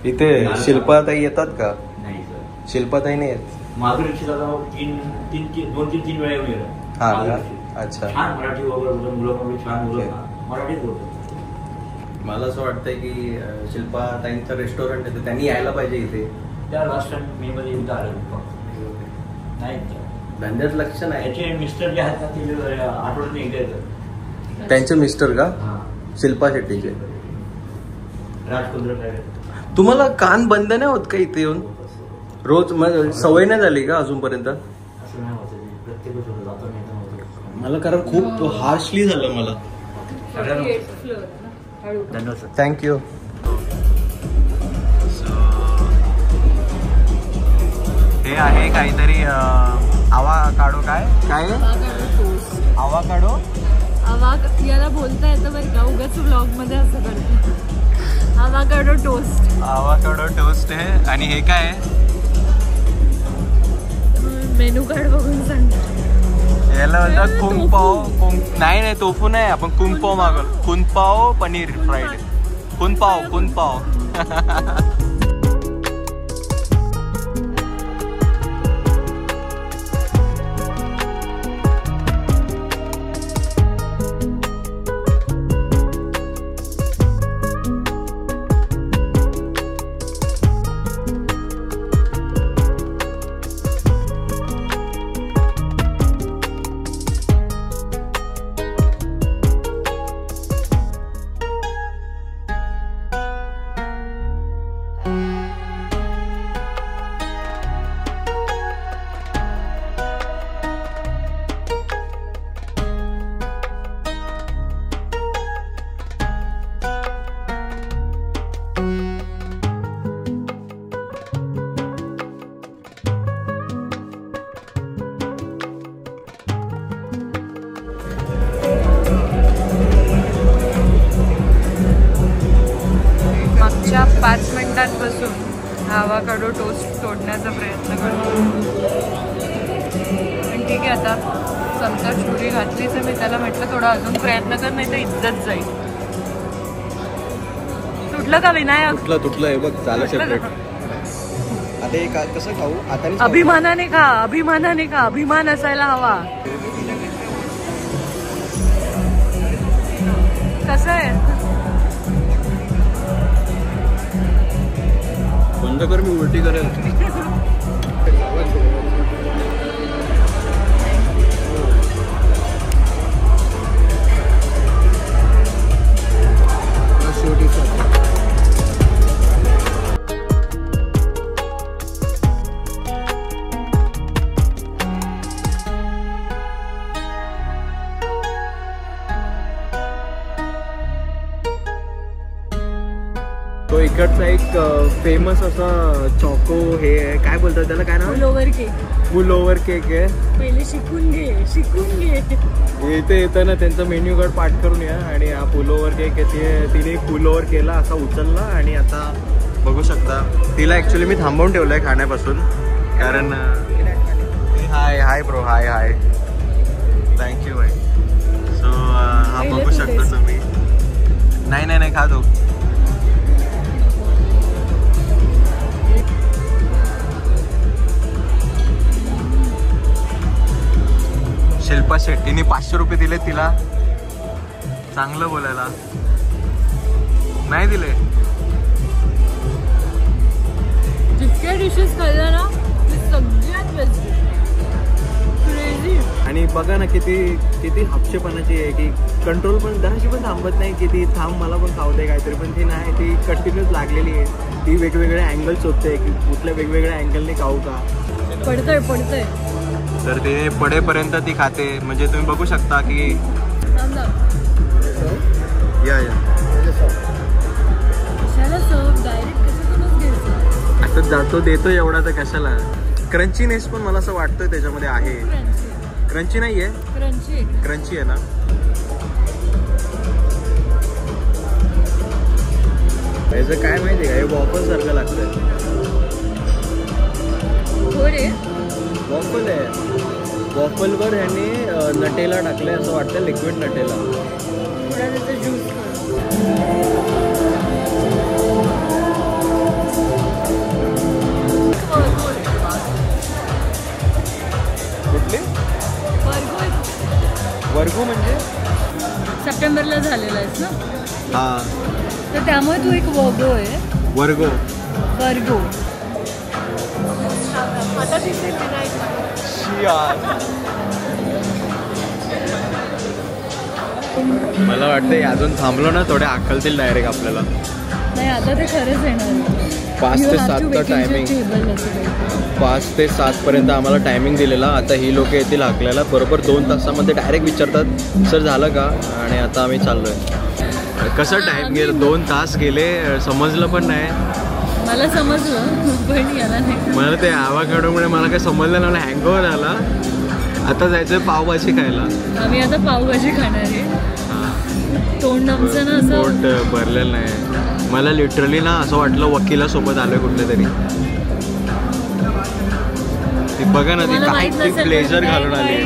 इथे शिल्पाताई येतात का? नाही सर, शिल्पाताई नाही येत. माधुरी दादा 2-3 वेळा येऊन गेला. हा का? अच्छा. छान मराठी वगैरे मुलं छान मुलं मराठीच बोलतात. मला असं वाटतंय की शिल्पाताईंचं रेस्टॉरंट आहे, त्यांनी यायला पाहिजे इथे. त्या लास्ट टाइम मे मध्ये इथं आलं नाही, धंद्यात लक्ष नाही. त्याचे मिस्टर जे आहेत ना ते आठवड्यात एकदा येतात. त्यांचे मिस्टर का? शिल्पा शेट्टीचे. राजकुंद्र. तुम्हाला कान बंद नाही होत का इथे येऊन रोज? सवय नाही झाली का अजूनपर्यंत? असं नाही होतं, प्रत्येक जातो नाही. मला कारण खूप हार्शली झालं मला. धन्यवाद सर. थँक्यू. हे आहे काहीतरी आवाकाडो. काय काय आवाकाडो? याला बोलता येतं बरं का, उगाच व्लॉग मध्ये असं करतो. Avocado toast. आवाकाडो टोस्ट आहे. आणि हे काय आहे? मेनू कार्ड बघून सांगतो. याला म्हणतात कुंग पाव. नाही तोफू नाही, आपण कुंग पाव मागवलं. कुंग पाव पनीर फ्राईड. कुंग पाव. मागच्या 5 मिनिटांपासून आवाकाडो टोस्ट तोडण्याचा प्रयत्न करतो. पण ठीक आहे, आता चमचा छुरी घातली तर मी त्याला म्हटलं थोडा अजून प्रयत्न कर, नाही तर इज्जत जाईल. तुटलं का विनायक? तुटलं आहे बघ. झालं सेपरेट. आता कसं खाऊ? आता अभिमानाने खा, अभिमानाने खा. अभिमान असायला हवा. कसं आहे? बंद कर, मी उलटी करेल. तो इकडचा एक फेमस असा चॉको हे आहे, काय बोलतात त्याला, काय नाव? फुल ओव्हर केक आहे. पहिले शिकून घे. इथे येताना त्यांचा मेन्यू कार्ड पाठ करून या. आणि हा फुल ओव्हर केक आहे. तिने फुल ओव्हर केला, असा उचलला. आणि आता बघू शकता, तिला ऍक्च्युली मी थांबवून ठेवलंय खाण्यापासून, कारण हाय ब्रो. हाय थँक्यू भाई. सो हा बघू शकता तुम्ही. नाही खा दो. शिल्पा शेट्टीने 500 रुपये दिले तिला. चांगलं बोलायला नाही दिले. जितक्या डिशेस खाल्ल्या ना सगळ्यात बेस्ट. क्रेझी. आणि बघा ना किती हपशेपणाची आहे, की कंट्रोल पण जराशी पण थांबत नाही, की ती थांब मला पण खाऊ दे काहीतरी. पण ती नाही, ती कंटिन्यूस लागलेली आहे. ती वेगवेगळे अँगल शोधते की कुठल्या वेगवेगळ्या अँगलने खाऊ का. पडतंय तर ते पडेपर्यंत ती खाते. म्हणजे तुम्ही बघू शकता की या आता जातो देतो एवढा तर कशाला. क्रंचीनेस पण मला असं वाटतं त्याच्यामध्ये आहे. क्रंची नाही आहे, क्रंची आहे ना. याचं काय माहिती आहे का, हे वॉफल सारखं लागतंय. वॉफल आहे. वॉफलवर ह्यांनी नटेला टाकलंय असं वाटतं, लिक्विड नटेला. वर्गो म्हणजे सप्टेंबरला झालेला आहेस ना, हा तर त्यामुळे तू एक वर्गो आहे. वर्गो वर्गो. मला वाटतं अजून थांबलो ना थोडे अक्कलतील डायरेक्ट आपल्याला. नाही आता ते खरंच येणार. 5 ते 7 टायमिंग, 5 ते 7 पर्यंत आम्हाला टायमिंग दिलेला. आता ही लोक येतील हाकल्याला बरोबर 2 तासामध्ये डायरेक्ट विचारतात सर झालं का, आणि आता आम्ही चाललोय. कसं टाइम गेलं, 2 तास गेले समजलं पण नाही. मला समजलं पण याला नाही. मला ते आवाकाडोमुळे मला काही समजलं नाही, मला हँगओव्हर आला. आता जायचं पावभाजी खायला. आम्ही आता पावभाजी खाणार आहे. तोंड आमचं ना असं पोट भरलेलं नाही. मला लिटरली ना असं वाटलं वकिलासोबत आलोय कुठल्या तरी. ती बघा ना, ती काय ब्लेझर घालून आली.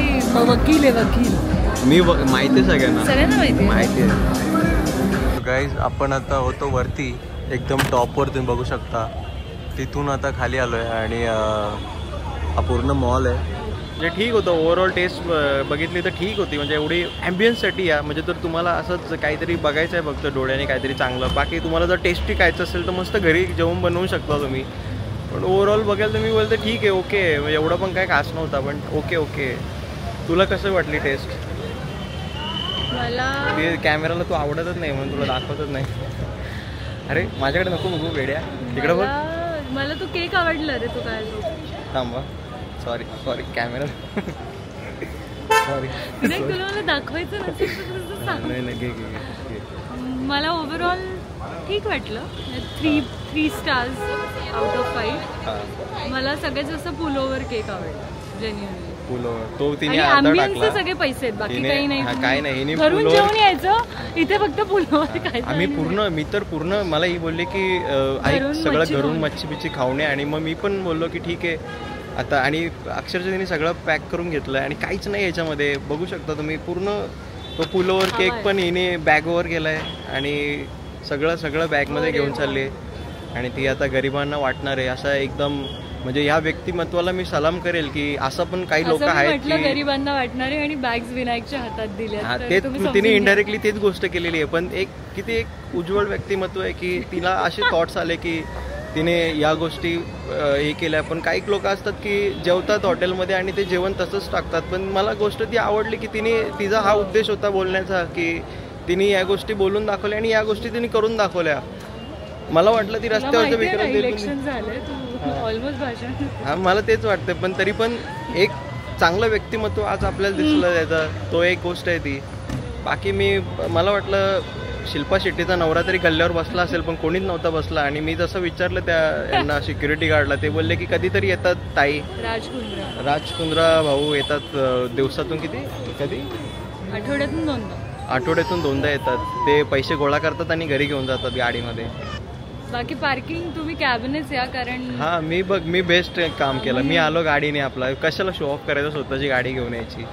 वकील आहे वकील. मी माहिती आहे सगळ्यांना माहिती आहे. गाईज आपण आता होतो वरती एकदम टॉपवर, तुम्ही बघू शकता. तिथून आता खाली आलोय आणि हा पूर्ण मॉल आहे. म्हणजे ठीक होतं, ओव्हरऑल टेस्ट बघितली तर ठीक होती. म्हणजे एवढी ॲम्बियन्ससाठी या, म्हणजे जर तुम्हाला असंच काहीतरी बघायचं आहे फक्त डोळ्याने काहीतरी चांगलं, बाकी तुम्हाला जर टेस्टी खायचं असेल तर मस्त घरी जेवण बनवू शकता तुम्ही. पण ओव्हरऑल बघायला तर मी बोलतो ठीक आहे, ओके. म्हणजे एवढं पण काय खास नव्हता, पण ओके. तुला कसं वाटली टेस्ट? मला ते कॅमेराला तू आवडतच नाही म्हणून तुला दाखवतच नाही. अरे माझ्याकडे नको बघू वेड्या, तिकडं बघ. मला तू केक आवडला रे. तू काय थांबा, सॉरी कॅमेरा सॉरी. तुला मला दाखवायचं नसेल. मला ओव्हरऑल ठीक वाटलं. 3 स्टार्स आउट ऑफ 5. मला सगळ्यात जास्त पुलोवर केक आवडला जेन्युइनली. तो तिने आंबियन्सचे सगळे पैसे आहेत, बाकी काही नाही. काय नाही, घरून जेवण यायचं, इथे फक्त पुलोवर खायचं. आम्ही मी तर पूर्ण मला ही बोलले की आई सगळं घरून मच्छी बिच्छी खाऊन आणि मग मी पण बोललो की ठीक आहे आता. आणि अक्षरशः तिने सगळं पॅक करून घेतलं आणि काहीच नाही याच्यामध्ये. बघू शकता तुम्ही पूर्ण तो पुलोवर केक पण हिने बॅगवर गेलाय आणि सगळं बॅगमध्ये घेऊन चालले आणि ती आता गरिबांना वाटणार आहे. असा एकदम म्हणजे ह्या व्यक्तिमत्वाला मी सलाम करेल की असं पण काही लोक आहेत की गरिबांना वाटणारे आणि बॅग्स विनायकच्या हातात दिल्या. ते तिने इनडायरेक्टली तेच गोष्ट केलेली आहे. पण किती एक उज्ज्वल व्यक्तिमत्व आहे की तिला असे थॉट्स आले की तिने या गोष्टी हे केल्या. पण काही लोक असतात की जेवतात हॉटेलमध्ये आणि ते जेवण तसंच टाकतात. पण मला गोष्ट ती आवडली की तिचा हा उद्देश होता बोलण्याचा की तिने या गोष्टी बोलून दाखवल्या आणि या गोष्टी तिने करून दाखवल्या. मला वाटलं ती रस्त्यावरचं विक्रम हा मला तेच वाटतं. पण तरी पण एक चांगलं व्यक्तिमत्व आज आपल्याला दिसलं त्याचा, तो एक गोष्ट आहे ती. बाकी मला वाटलं शिल्पा शेट्टीचा नवरा तरी गल्ल्यावर बसला असेल पण कोणीच नव्हता बसला. आणि मी जसं विचारलं यांना सिक्युरिटी गार्डला, ते बोलले की कधीतरी येतात ताई. राजकुंद्रा भाऊ येतात दिवसातून कधी आठवड्यातून 2दा येतात. ते पैसे गोळा करतात आणि घरी घेऊन जातात गाडीमध्ये. बाकी पार्किंग तुम्ही कॅबनेच या, कारण हा मी बेस्ट काम केलं. मी आलो गाडीने, आपला कशाला शो ऑफ करायचं, स्वतःची गाडी घेऊन यायची.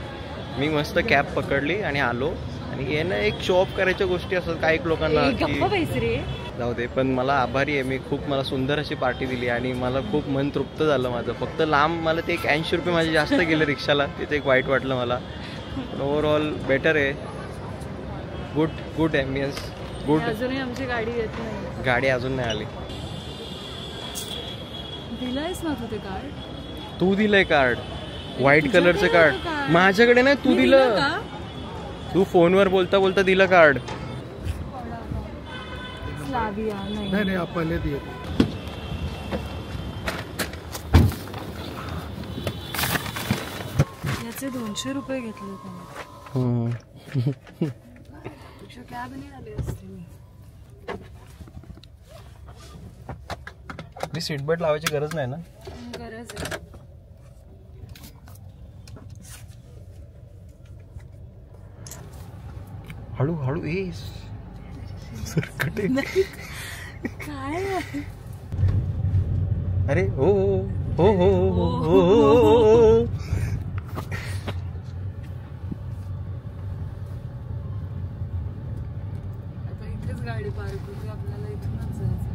मी मस्त कॅब पकडली आणि आलो. आणि यांना एक शो ऑफ करायच्या गोष्टी असतात काही लोकांना जाऊ दे. पण मला आभारी आहे मी, खूप मला सुंदर अशी पार्टी दिली आणि मला खूप मन तृप्त झालं माझं. फक्त लांब मला ते 80 रुपये माझे जास्त गेले रिक्षाला, तिथे एक वाईट वाटलं मला. पण ओव्हरऑल बेटर आहे. Good ambience good. अजूनही आमची गाडी येत नाही. गाडी अजून नाही आली. दिलंयस ना तू ते कार्ड? तू दिलंय कार्ड, व्हाईट कलरचं कार्ड. माझ्याकडे नाही, तू दिलं. तू फोनवर बोलता बोलता दिलं कार्ड. नाही आपण याचे 200 रुपये घेतले कॅबने आले असते. मी सीट बेल्ट लावायची गरज नाही ना? गरज आहे. हळू सरकटे काय आहे? अरे हो. आता इथेच गाडी पार्क होती, आपल्याला इथूनच जायचं.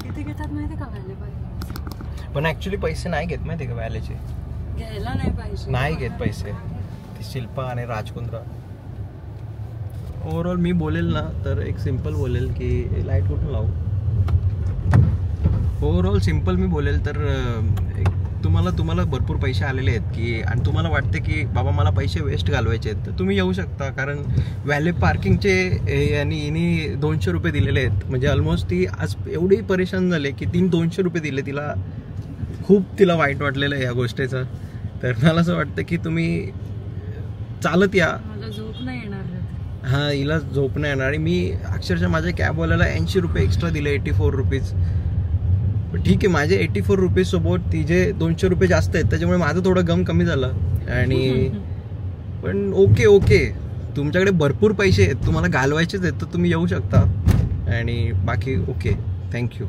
किती घेतात माहिती का व्हॅल्यू पार्किंग? पण ऍक्च्युली पैसे नाही घेत माहिती का व्हॅलेचे, घ्यायला नाही पाहिजे, नाही घेत पैसे ती शिल्पा आणि राजकुंद्रा. ओव्हरऑल मी बोलेल ना तर एक सिम्पल बोलेल की लाईट कुठून लावू. ओव्हरऑल सिम्पल मी बोलेल तर तुम्हाला भरपूर पैसे आलेले आहेत की आणि तुम्हाला वाटते की बाबा मला पैसे वेस्ट घालवायचे आहेत, तर तुम्ही येऊ शकता. कारण व्हॅले पार्किंगचे आणि हिने 200 रुपये दिलेले आहेत. म्हणजे ऑलमोस्ट ती आज एवढी परेशान झाले की 200 रुपये दिले. तिला वाईट वाटलेलं आहे या गोष्टीचं. तर मला असं वाटतं की तुम्ही चालत या. मला झोप नाही येणार. हां, हिला झोप नाही येणार. आणि मी अक्षरशः माझ्या कॅबवाल्याला 80 रुपये एक्स्ट्रा दिले, 84 रुपीज. ठीक आहे, माझे 84 रुपीज सोबत तिचे 200 रुपये जास्त आहेत, त्याच्यामुळे माझं थोडं गम कमी झालं. आणि पण ओके तुमच्याकडे भरपूर पैसे आहेत, तुम्हाला घालवायचेच आहेत, तर तुम्ही येऊ शकता. आणि बाकी ओके, थँक्यू.